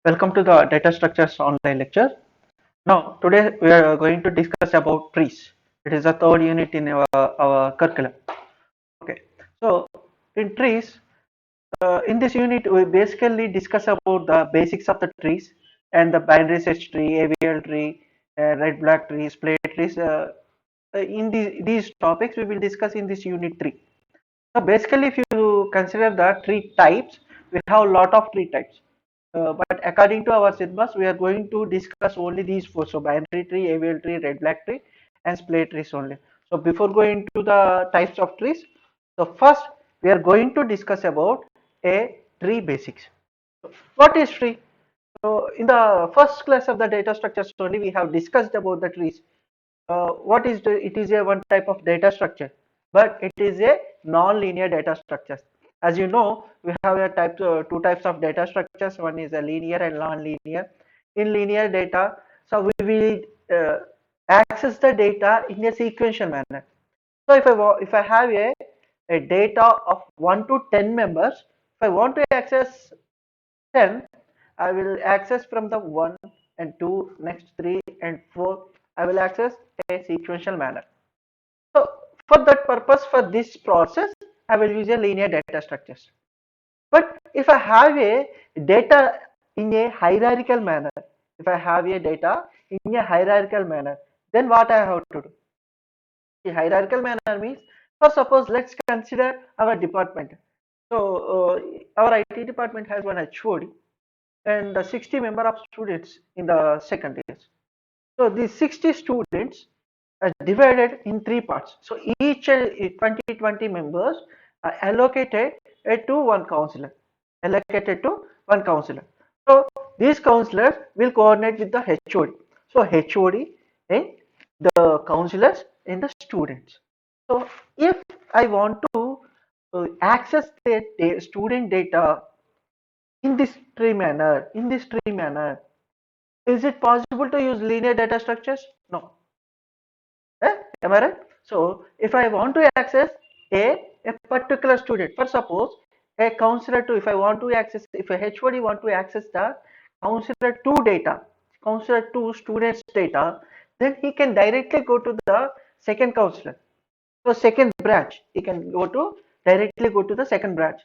Welcome to the data structures online lecture. Now, today we are going to discuss about trees. It is the third unit in our curriculum. Okay, so in trees, in this unit, we basically discuss about the basics of the trees and the binary search tree, AVL tree, red black trees, plate trees. In these topics, we will discuss in this unit 3. So basically, if you consider the tree types, we have a lot of tree types. But according to our syllabus, we are going to discuss only these four. So binary tree, AVL tree, red black tree, and splay trees only. So before going to the types of trees, so first we are going to discuss about a tree basics. So what is tree? So in the first class of the data structures only, we have discussed about the trees. What is it is a one type of data structure, but it is a non-linear data structure. As you know, we have two types of data structures. One is a linear and non-linear. In linear data, so we will access the data in a sequential manner. So if I have a data of 1 to 10 members, if I want to access 10, I will access from the 1 and 2, next 3 and 4. I will access a sequential manner. So for that purpose, for this process, I will use a linear data structures. But if I have a data in a hierarchical manner, if I have a data in a hierarchical manner, then what I have to do? The hierarchical manner means, for suppose let's consider our department. So our IT department has one HOD and 60 member of students in the second year. So these 60 students are divided in three parts. So each 20 members are allocated to one counselor. Allocated to one counselor. So these counselors will coordinate with the HOD. So HOD and the counselors and the students. So if I want to access the student data in this tree manner, is it possible to use linear data structures? No. Am I right? So if I want to access a particular student, for suppose a counselor to, if I want to access, if a HOD want to access the counselor 2 data, counselor 2 students data, then he can directly go to the second counselor. So second branch, he can directly go to the second branch.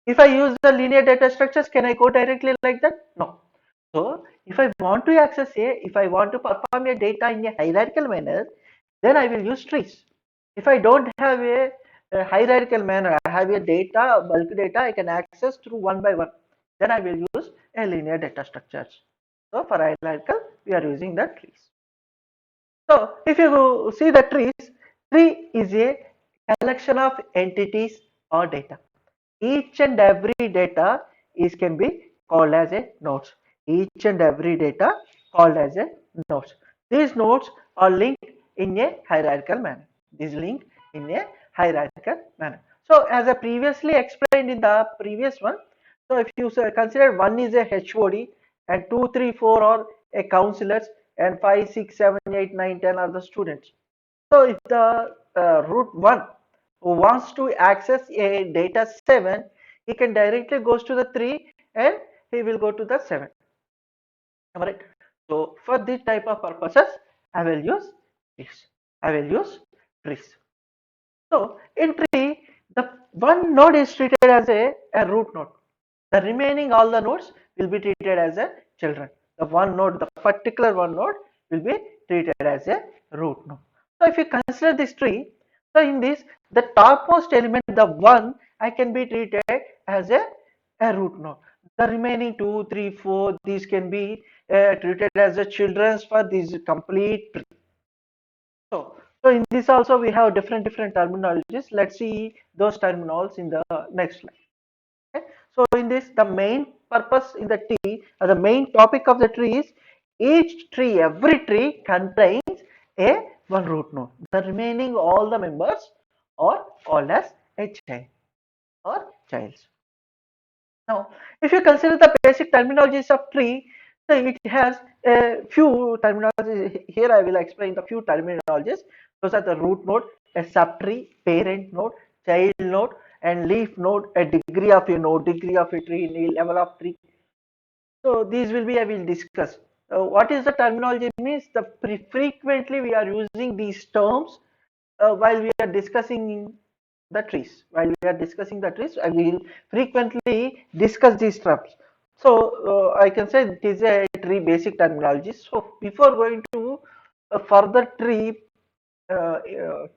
If I use the linear data structures, can I go directly like that? No. So if I want to access if I want to perform a data in a hierarchical manner, then I will use trees. If I don't have a hierarchical manner, I have a data, bulk data, I can access through one by one. Then I will use a linear data structures. So for hierarchical, we are using the trees. So if you see the trees, tree is a collection of entities or data. Each and every data is can be called as a nodes. Each and every data called as a nodes. These nodes are linked in a hierarchical manner. These linked in a hierarchical manner. So as I previously explained in the previous one, so if you consider one is a HOD and 2, 3, 4 are a counselors and 5, 6, 7, 8, 9, 10 are the students. So if the root 1 who wants to access a data 7, he can directly goes to the 3 and he will go to the 7. Alright. So for this type of purposes, I will use this. I will use trees. So in tree, the one node is treated as a root node. The remaining all the nodes will be treated as a children. The one node, the particular one node will be treated as a root node. So if you consider this tree, so in this, the topmost element, the one, I can be treated as a root node. The remaining 2, 3, 4, these can be treated as a children's for this complete tree. So in this also we have different terminologies. Let's see those terminologies in the next slide. Okay. So in this, the main purpose in the tree, the main topic of the tree is each tree, every tree contains a one root node. The remaining all the members are called as a child or childs. Now, if you consider the basic terminologies of tree, so it has a few terminologies. Here I will explain the few terminologies. Those are the root node, a subtree, parent node, child node, and leaf node, a degree of a node, degree of a tree, level of tree. So these will be I will discuss. What is the terminology means the frequently we are using these terms while we are discussing the trees. While we are discussing the trees, I will frequently discuss these terms. So I can say it is a tree basic terminology. So before going to further tree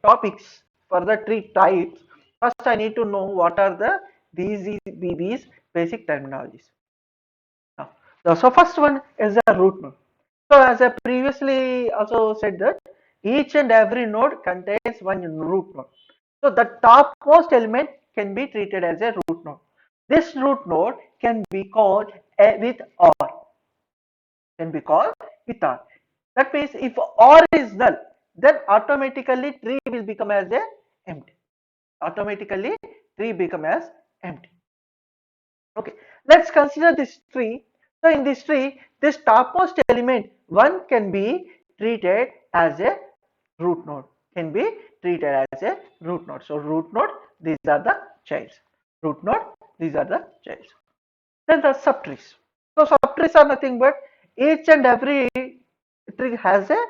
topics, further tree types, first I need to know what are these basic terminologies. Now, so first one is a root node. So as I previously also said that each and every node contains one root node. So the topmost element can be treated as a root node. This root node can be called with OR. Can be called with OR. That means if OR is null, then automatically tree will become as a empty. Automatically tree become as empty. Okay, let's consider this tree. So in this tree, this topmost element one can be treated as a root node. Can be treated as a root node. So root node, these are the childs. Root node, these are the childs. Then the subtrees. So subtrees are nothing but each and every tree has a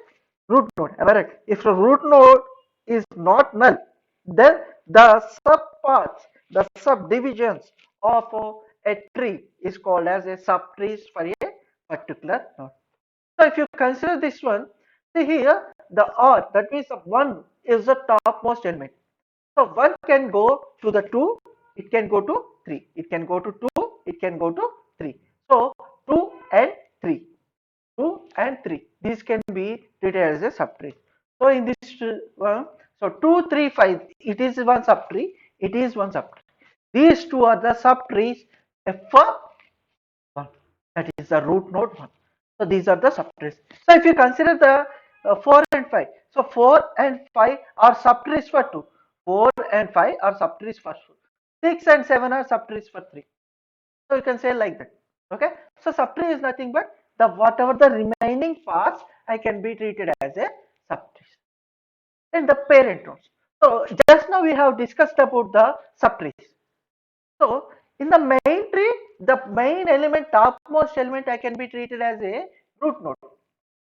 root node. Am I right? If the root node is not null, then the subparts, the subdivisions of a tree is called as a subtrees for a particular node. So if you consider this one, see here the R, that means one is the topmost element. So one can go to the 2, it can go to 3, it can go to 2, it can go to 3. So 2 and 3, 2 and 3, these can be treated as a subtree. So in this one, so 2, 3, 5, it is one subtree, it is one subtree. These two are the subtrees for 1, that is the root node 1. So these are the subtrees. So if you consider the 4 and 5, so 4 and 5 are subtrees for 2, 4 and 5 are subtrees for 2, 6 and 7 are subtrees for 3. So you can say like that. Okay, so subtree is nothing but the whatever the remaining parts I can be treated as a subtree. And the parent nodes. So just now we have discussed about the subtrees. So in the main tree, the main element, topmost element, I can be treated as a root node.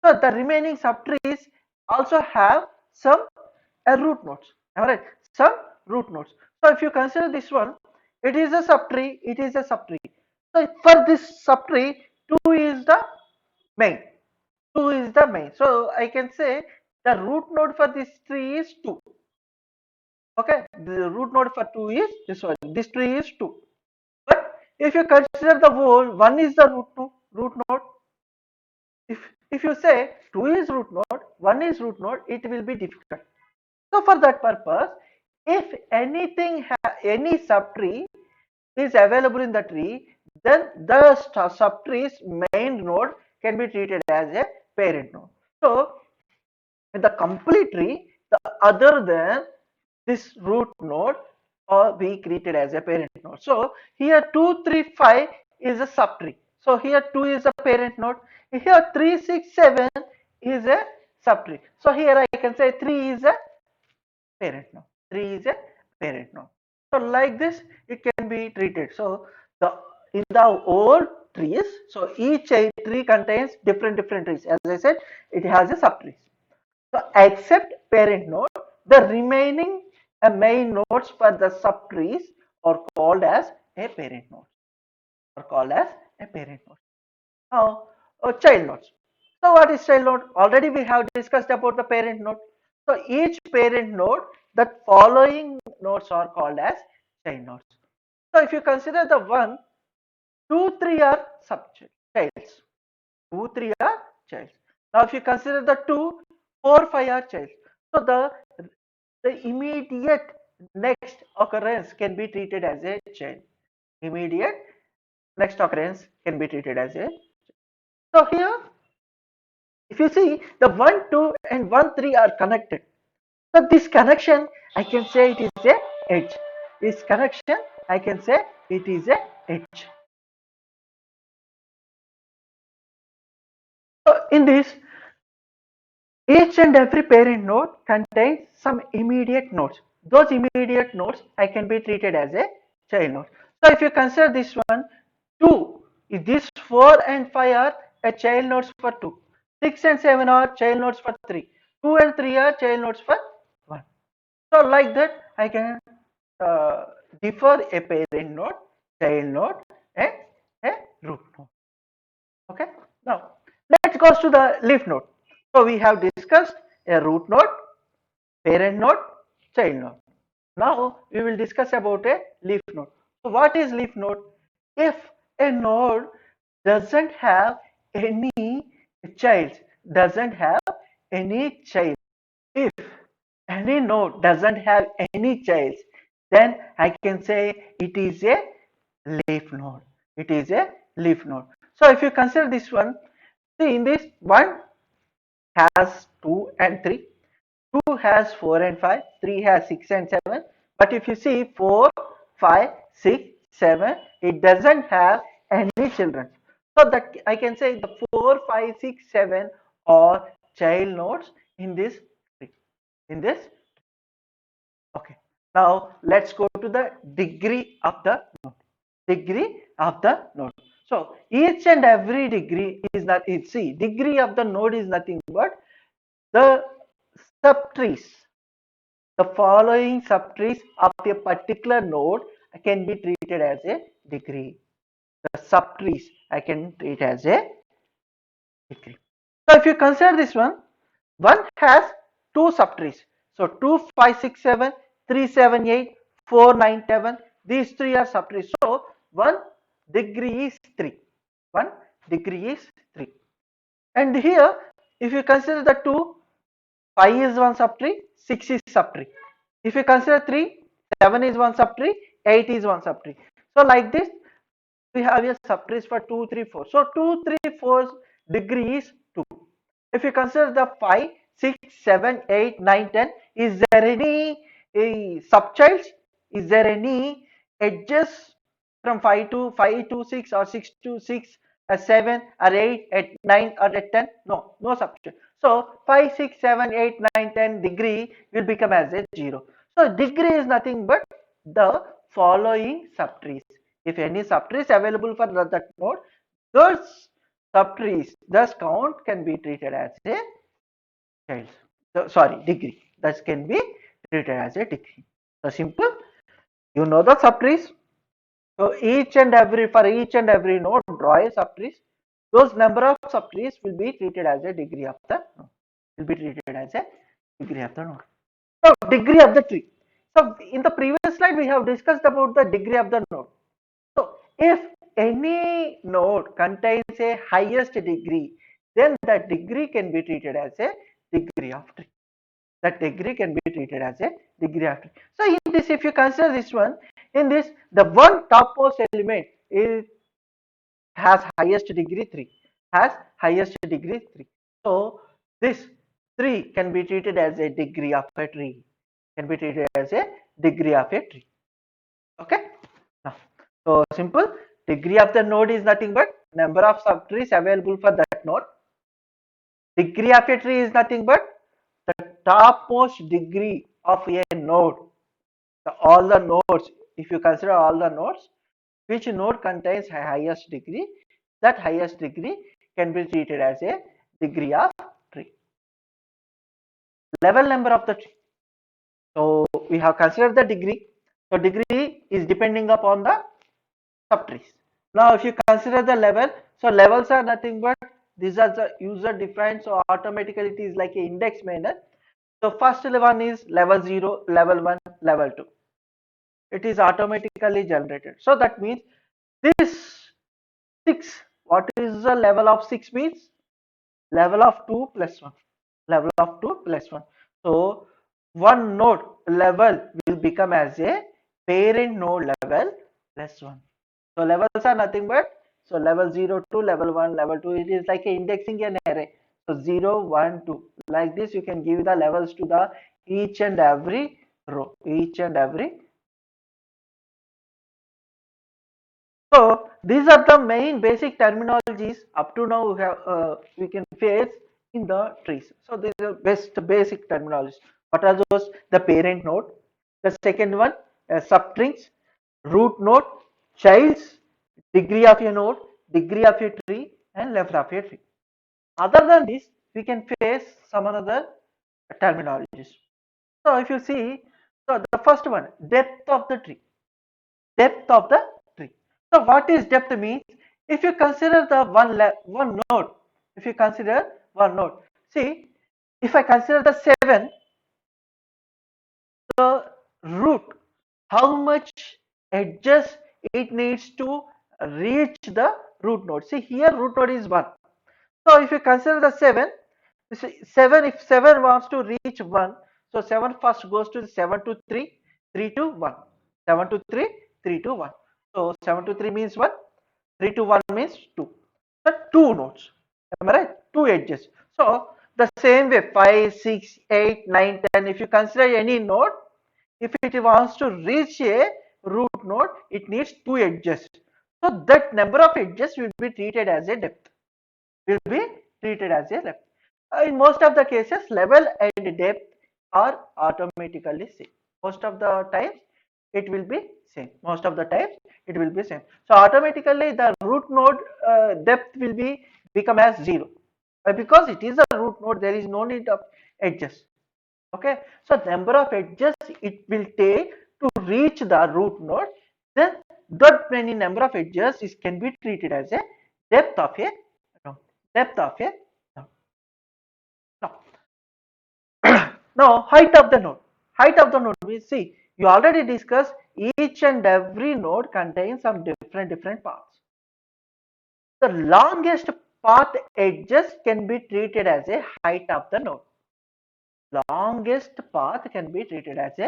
So the remaining subtrees also have some root nodes. Am I right? Some root nodes. So if you consider this one, it is a subtree. It is a subtree. So for this subtree, two is the main. Two is the main. So I can say the root node for this tree is two. Okay, the root node for two is this one. This tree is two. But if you consider the whole, one is the root node. If you say two is root node, one is root node, it will be difficult. So for that purpose, if any subtree is available in the tree, then the subtree's main node can be treated as a parent node. So in the complete tree, the other than this root node or be created as a parent node. So here 2, 3, 5 is a subtree. So here 2 is a parent node. Here 3, 6, 7 is a subtree. So here I can say 3 is a parent node. 3 is a parent node. So like this it can be treated. So the in the old trees, so each tree contains different trees. As I said, it has a subtree. So except parent node, the remaining main nodes for the subtrees are called as a parent node. Are called as a parent node. Now, child nodes. So what is child node? Already we have discussed about the parent node. So each parent node, the following nodes are called as child nodes. So if you consider the 1, 2, 3 are childs. 2, 3 are childs. Now if you consider the 2, 4, 5 are childs. So the immediate next occurrence can be treated as a child. Immediate next occurrence can be treated as a. So here, if you see the 1, 2 and 1, 3 are connected. So this connection, I can say it is a edge. This connection, I can say it is a edge. So in this, each and every parent node contains some immediate nodes. Those immediate nodes I can be treated as a child node. So if you consider this one, 2. If these 4 and 5 are a child nodes for 2, 6 and 7 are child nodes for 3, 2 and 3 are child nodes for 1. So like that I can uh, differ a parent node, child node and a root node. Okay. Now let's go to the leaf node. So we have discussed a root node, parent node, child node. Now we will discuss about a leaf node. So what is leaf node? If a node doesn't have any child, doesn't have any child, if any node doesn't have any child, then I can say it is a leaf node. It is a leaf node. So if you consider this one, see in this one has 2 and 3, 2 has 4 and 5, 3 has 6 and 7. But if you see 4, 5, 6, 7, it doesn't have any children. So that I can say the 4, 5, 6, 7 are child nodes in this tree. In this, okay. Now let's go to the degree of the node. Degree of the node. So each and every degree is not, see, degree of the node is nothing but the subtrees. The following subtrees of a particular node can be treated as a degree. The subtrees I can treat as a degree. So if you consider this one has two subtrees. So 2, 5, 6, 7, 3, 7, 8, 4, 9, 7. These three are subtrees. So one degree is 3. One degree is 3. And here, if you consider the 2, 5 is one subtree, 6 is subtree. If you consider 3, 7 is one subtree, 8 is one subtree. So like this, we have a subtrees for 2, 3, 4. So 2, 3, 4 degree is 2. If you consider the 5, 6, 7, 8, 9, 10, is there any subchilds? Is there any edges from 5 to 6 or 6 to 6, 7 or 8, at 9 or at 10? No, no subchild. So 5, 6, 7, 8, 9, 10 degree will become as a 0. So degree is nothing but the following subtrees. If any subtrees available for that node, those subtrees, thus count can be treated as a child. So, sorry, degree. Thus can be treated as a degree. So simple. You know the subtrees. So each and every, for each and every node, draw a subtrees. Those number of subtrees will be treated as a degree of the node. Will be treated as a degree of the node. So degree of the tree. So in the previous slide we have discussed about the degree of the node. So if any node contains a highest degree, then that degree can be treated as a degree of tree. That degree can be treated as a degree of tree. So in this, if you consider this one, in this, the one topmost element is has highest degree 3, has highest degree 3. So this 3 can be treated as a degree of a tree, can be treated as a degree of a tree. Okay. Now, so simple, degree of the node is nothing but number of subtrees available for that node. Degree of a tree is nothing but the topmost degree of a node. So all the nodes, if you consider all the nodes, which node contains highest degree, that highest degree can be treated as a degree of tree. Level number of the tree. So we have considered the degree. So degree is depending upon the subtrees. Now if you consider the level, so levels are nothing but these are the user defined, so automatically it is like a index manner. So first one is level 0, level 1, level 2. It is automatically generated. So that means this 6, what is the level of 6 means? Level of 2 plus 1. Level of 2 plus 1. So one node level will become as a parent node level plus 1. So levels are nothing but, so level 0 to level 1, level 2, it is like a indexing an array. So 0, 1, 2. Like this you can give the levels to the each and every row, each and every. So these are the main basic terminologies up to now we can face in the trees. So these are basic terminologies. What are those? The parent node. The second one, substrings, root node, childs, degree of a node, degree of a tree and length of a tree. Other than this, we can face some another terminologies. So if you see, so the first one, depth of the tree. Depth of the tree. So what is depth means? If you consider the one node, if you consider one node, see, if I consider the 7, the root, how much edges it needs to reach the root node. See here root node is 1. So if you consider the 7, see 7, if 7 wants to reach 1, so 7 first goes to 7 to 3, 3 to 1, 7 to 3, 3 to 1. So 7 to 3 means 1, 3 to 1 means 2. The 2 nodes, am I right? 2 edges. So the same way 5, 6, 8, 9, 10, if you consider any node, if it wants to reach a root node, it needs 2 edges. So that number of edges will be treated as a depth. Will be treated as a depth. In most of the cases, level and depth are automatically same. Most of the times it will be same. Most of the times it will be same. So automatically the root node depth will be become as 0. Because it is a root node, there is no need of edges. Okay, so number of edges it will take to reach the root node, then that many number of edges is can be treated as a depth of a node. Depth of a node. Now height of the node. Height of the node, we see you already discussed each and every node contains some different paths. The longest path edges can be treated as a height of the node. Longest path can be treated as a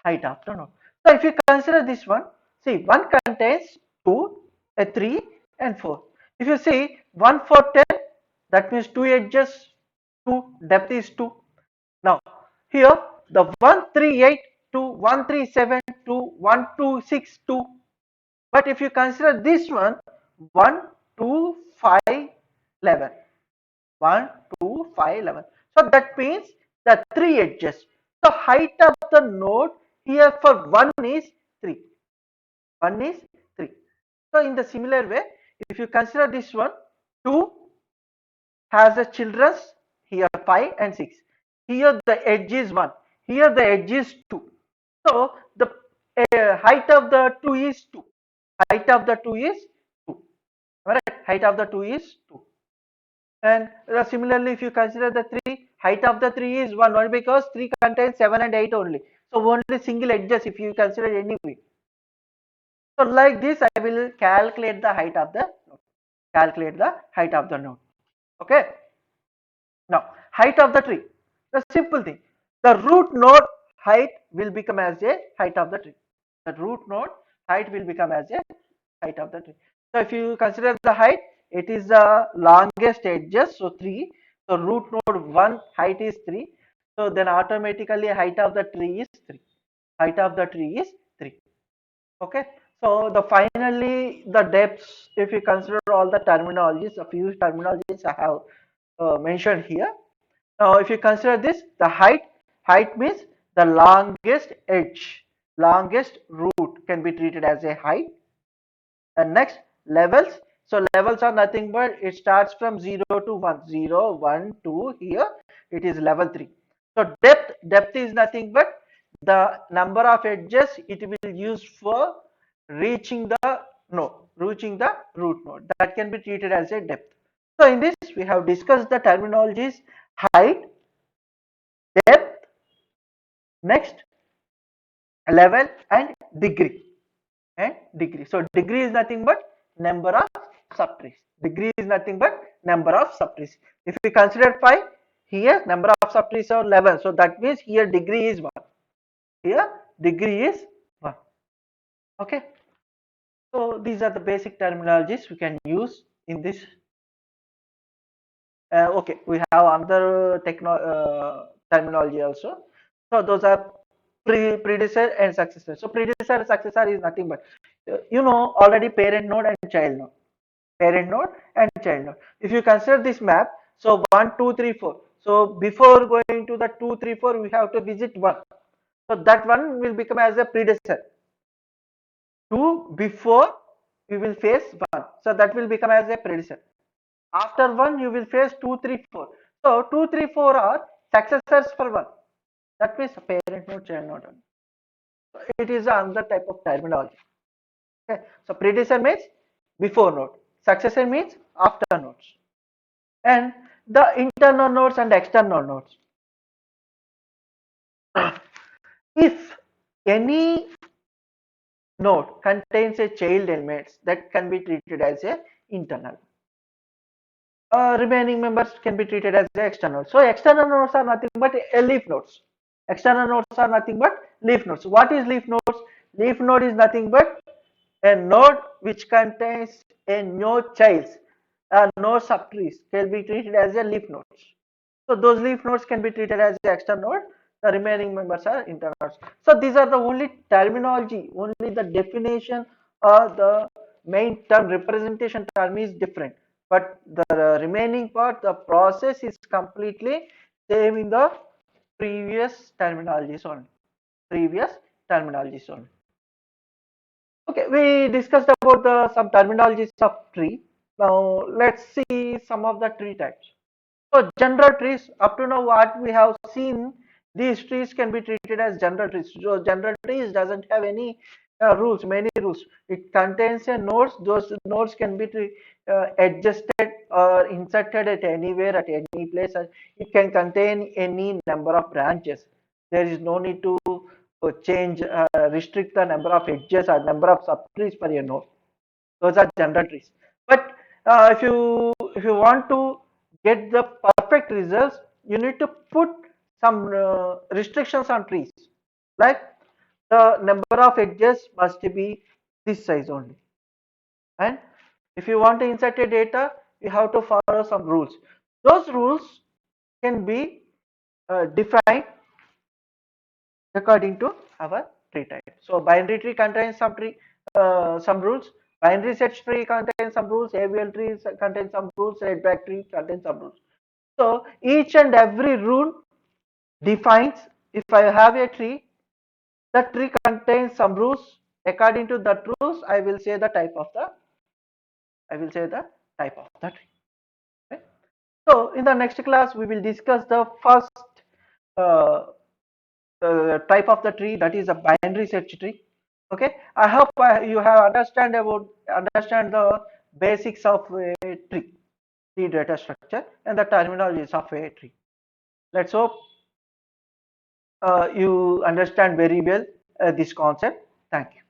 height of the node. So if you consider this one, see 1 contains 2, a 3 and 4. If you see 1 4 10, that means 2 edges, 2 depth is 2. Now here the 138 to 137 to 1262. But if you consider this one 1 2 5 11. 1, 2, 5, 11. So that means the 3 edges. So height of the node here for 1 is 3. 1 is 3. So in the similar way, if you consider this one, 2 has a children's here 5 and 6. Here the edge is 1. Here the edge is 2. So the height of the 2 is 2. Height of the 2 is 2. Alright, height of the 2 is 2. And similarly, if you consider the 3, height of the 3 is 1, why? Because 3 contains 7 and 8 only. So only single edges if you consider anyway. So like this, I will calculate the height of the node. Calculate the height of the node. Okay. Now, height of the tree. The simple thing. The root node height will become as a height of the tree. The root node height will become as a height of the tree. So if you consider the height, it is the longest edges, so 3. So root node 1 height is 3. So then automatically height of the tree is 3. Height of the tree is 3. Okay. So the finally the depths, if you consider all the terminologies, a few terminologies I have mentioned here. Now if you consider this, the height means the longest edge, longest root can be treated as a height. And next, levels. So levels are nothing but it starts from 0 to 1, 0, 1, 2, here it is level 3. So depth is nothing but the number of edges it will use for reaching the node, reaching the root node, that can be treated as a depth. So in this we have discussed the terminologies height, depth, next level and degree. And degree. So degree is nothing but number of subtrees. Degree is nothing but number of subtrees. If we consider 5, here number of subtrees are 11. So that means here degree is 1. Here degree is 1. Okay. So these are the basic terminologies we can use in this. Okay, we have another terminology also. So those are predecessor and successor. So predecessor and successor is nothing but already parent node and child node. Parent node and child node. If you consider this map, so 1, 2, 3, 4. So before going to the 2, 3, 4, we have to visit 1. So that one will become as a predecessor. 2 before you will face 1. So that will become as a predecessor. After 1, you will face 2, 3, 4. So 2, 3, 4 are successors for 1. That means parent node, child node. It is another type of terminology. Okay. So predecessor means before node. Successor means after nodes. And the internal nodes and external nodes. If any node contains a child elements, that can be treated as a internal. Remaining members can be treated as the external. So external nodes are nothing but leaf nodes. External nodes are nothing but leaf nodes. What is leaf nodes? Leaf node is nothing but a node which contains a no childs, no subtrees can be treated as a leaf nodes. So those leaf nodes can be treated as the external node. The remaining members are internal nodes. So these are the only terminology, only the definition or the main term representation term is different. But the remaining part, the process is completely same in the previous terminologies only. Previous terminologies only. Okay, we discussed about the some terminologies of tree. Now let's see some of the tree types. So general trees, up to now what we have seen, these trees can be treated as general trees. So general trees doesn't have any rules, many rules. It contains a nodes. Those nodes can be adjusted or inserted at anywhere, at any place. It can contain any number of branches. There is no need to change, restrict the number of edges or number of subtrees per a node. Those are general trees. But if you want to get the perfect results, you need to put some restrictions on trees, like the number of edges must be this size only. And if you want to insert a data, you have to follow some rules. Those rules can be defined according to our tree type. So binary tree contains some rules. Binary search tree contains some rules. AVL tree contains some rules. Redback tree contains some rules. So each and every rule defines, if I have a tree, the tree contains some rules. According to that rules, I will say the type of the tree. Okay? So in the next class, we will discuss the first uh, type of the tree, that is a binary search tree. Okay, I hope you have understand the basics of a tree data structure and the terminologies of a tree. Let's hope you understand very well this concept. Thank you.